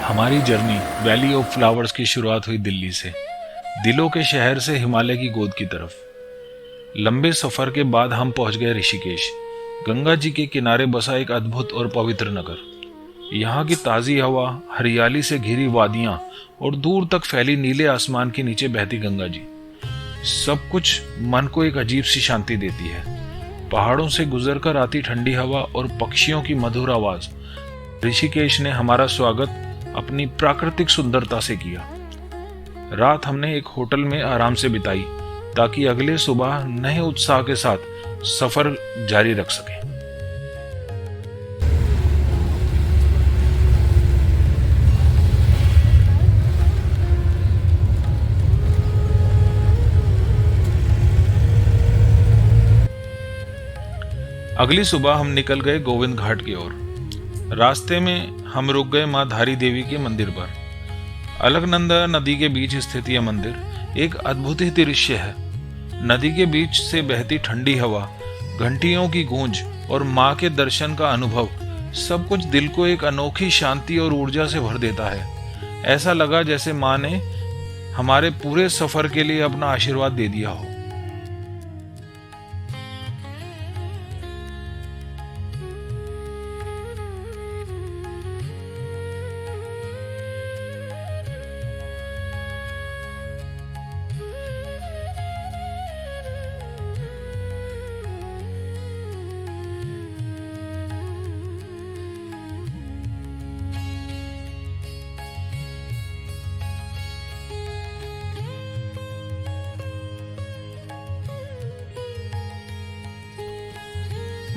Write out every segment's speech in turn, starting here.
हमारी journey valley of flowers की शुरुआत हुई दिल्ली से, दिलों के शहर से हिमालय की गोद की तरफ। लंबे सफर के बाद हम पहुंच गए ऋषिकेश, गंगा जी के किनारे बसा एक अद्भुत और पवित्र नगर। यहाँ की ताज़ी हवा, हरियाली से घिरी वादियाँ और दूर तक फैली नीले आसमान के नीचे बहती गंगा जी, सब कुछ मन को एक अजीब सी शांति देती है। पहाड़ों से गुजरकर आती ठंडी हवा और पक्षियों की मधुर आवाज, ऋषिकेश ने हमारा स्वागत अपनी प्राकृतिक सुंदरता से किया। रात हमने एक होटल में आराम से बिताई ताकि अगले सुबह नए उत्साह के साथ सफर जारी रख सकें। अगली सुबह हम निकल गए गोविंद घाट की ओर। रास्ते में हम रुक गए मां धारी देवी के मंदिर पर। अलकनंदा नदी के बीच स्थित यह मंदिर एक अद्भुत ही दृश्य है। नदी के बीच से बहती ठंडी हवा, घंटियों की गूंज और मां के दर्शन का अनुभव, सब कुछ दिल को एक अनोखी शांति और ऊर्जा से भर देता है। ऐसा लगा जैसे मां ने हमारे पूरे सफर के लिए अपना आशीर्वाद दे दिया हो।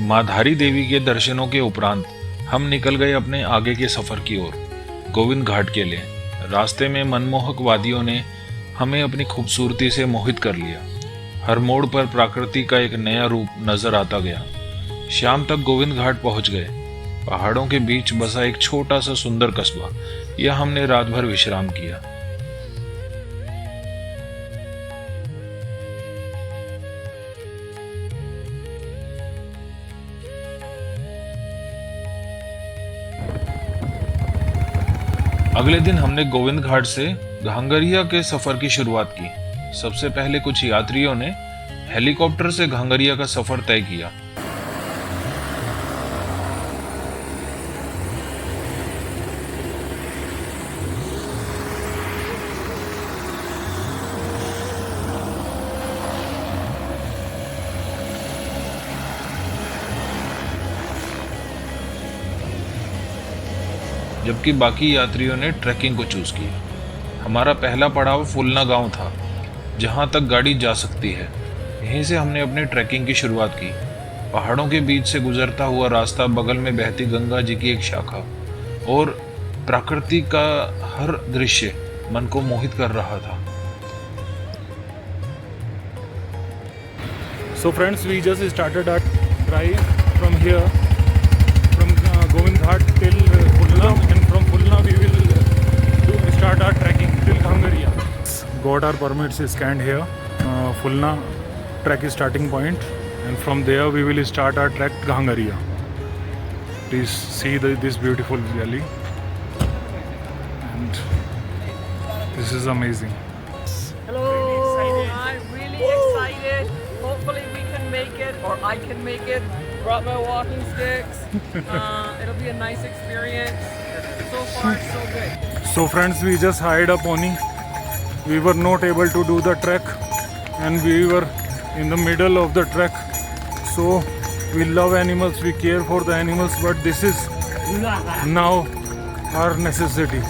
मां धारी देवी के दर्शनों के उपरांत हम निकल गए अपने आगे के सफर की ओर, गोविंद घाट के लिए। रास्ते में मनमोहक वादियों ने हमें अपनी खूबसूरती से मोहित कर लिया। हर मोड़ पर प्रकृति का एक नया रूप नजर आता गया। शाम तक गोविंद घाट पहुंच गए। पहाड़ों के बीच बसा एक छोटा सा सुंदर कस्बा, यह हमने रात भर विश्राम किया। अगले दिन हमने गोविंद घाट से घांगरिया के सफर की शुरुआत की। सबसे पहले कुछ यात्रियों ने हेलीकॉप्टर से घांगरिया का सफर तय किया। जबकि बाकी यात्रियों ने ट्रैकिंग को चूज किया। हमारा पहला पड़ाव फुलना गांव था, जहां तक गाड़ी जा सकती है। यहीं से हमने अपनी ट्रैकिंग की शुरुआत की। पहाड़ों के बीच से गुजरता हुआ रास्ता, बगल में बहती गंगा जी की एक शाखा और प्रकृति का हर दृश्य मन को मोहित कर रहा था। So friends, we just started our drive from here, from Govind Ghat till Fulna, and from Fulna we will start our trekking till Ghangaria. Got our permits scanned here. Fulna trek is starting point, and from there we will start our trek Ghangaria. Please see this beautiful valley, and this is amazing. Hello, I'm really excited. Hopefully we can make it, or I can make it. Brought my walking sticks. It'll be a nice experience. So far, so good. So friends, we just hired a pony. We were not able to do the trek, and we were in the middle of the trek. So we love animals, we care for the animals, but this is now our necessity.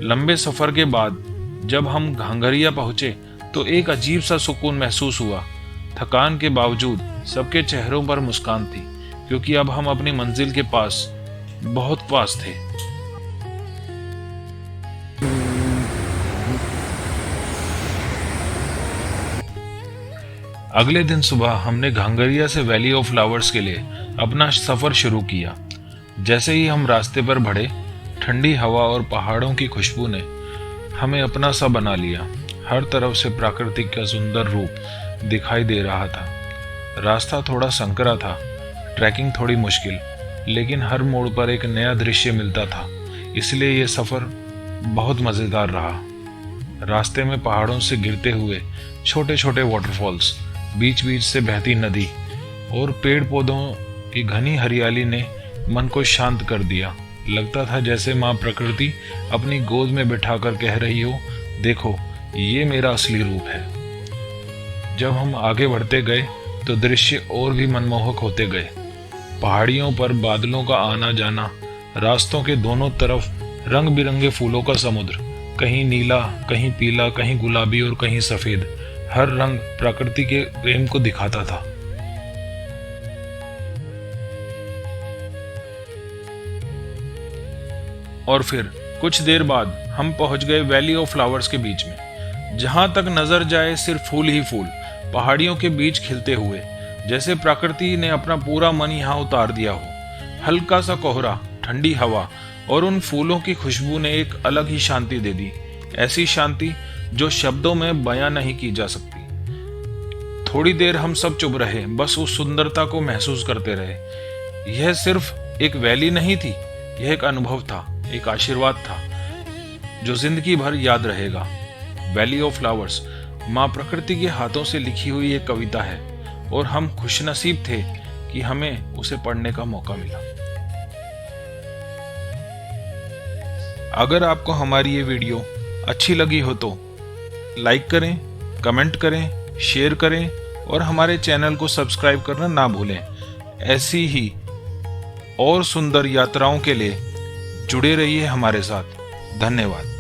लंबे सफर के बाद जब हम घांगरिया पहुंचे तो एक अजीब सा सुकून महसूस हुआ। थकान के बावजूद सबके चेहरों पर मुस्कान थी, क्योंकि अब हम अपनी मंजिल के पास बहुत पास थे। अगले दिन सुबह हमने घांगरिया से वैली ऑफ फ्लावर्स के लिए अपना सफर शुरू किया। जैसे ही हम रास्ते पर बढ़े, ठंडी हवा और पहाड़ों की खुशबू ने हमें अपना सा बना लिया। हर तरफ से प्रकृति का सुंदर रूप दिखाई दे रहा था। रास्ता थोड़ा संकरा था, ट्रैकिंग थोड़ी मुश्किल, लेकिन हर मोड़ पर एक नया दृश्य मिलता था, इसलिए यह सफर बहुत मजेदार रहा। रास्ते में पहाड़ों से गिरते हुए छोटे छोटे वाटरफॉल्स, बीच बीच से बहती नदी और पेड़ पौधों की घनी हरियाली ने मन को शांत कर दिया। लगता था जैसे माँ प्रकृति अपनी गोद में बिठाकर कह रही हो, देखो ये मेरा असली रूप है। जब हम आगे बढ़ते गए तो दृश्य और भी मनमोहक होते गए। पहाड़ियों पर बादलों का आना जाना, रास्तों के दोनों तरफ रंग बिरंगे फूलों का समुद्र, कहीं नीला, कहीं पीला, कहीं गुलाबी और कहीं सफेद। हर रंग प्रकृति के प्रेम को दिखाता था। और फिर कुछ देर बाद हम पहुंच गए वैली ऑफ फ्लावर्स के बीच में। जहां तक नजर जाए सिर्फ फूल ही फूल, पहाड़ियों के बीच खिलते हुए, जैसे प्रकृति ने अपना पूरा मन यहाँ उतार दिया हो। हल्का सा कोहरा, ठंडी हवा और उन फूलों की खुशबू ने एक अलग ही शांति दे दी। ऐसी शांति जो शब्दों में बयां नहीं की जा सकती। थोड़ी देर हम सब चुप रहे, बस उस सुंदरता को महसूस करते रहे। यह सिर्फ एक वैली नहीं थी, यह एक अनुभव था, एक आशीर्वाद था जो जिंदगी भर याद रहेगा। वैली ऑफ फ्लावर्स माँ प्रकृति के हाथों से लिखी हुई एक कविता है और हम खुशनसीब थे कि हमें उसे पढ़ने का मौका मिला। अगर आपको हमारी ये वीडियो अच्छी लगी हो तो लाइक करें, कमेंट करें, शेयर करें और हमारे चैनल को सब्सक्राइब करना ना भूलें। ऐसी ही और सुंदर यात्राओं के लिए जुड़े रहिए हमारे साथ। धन्यवाद।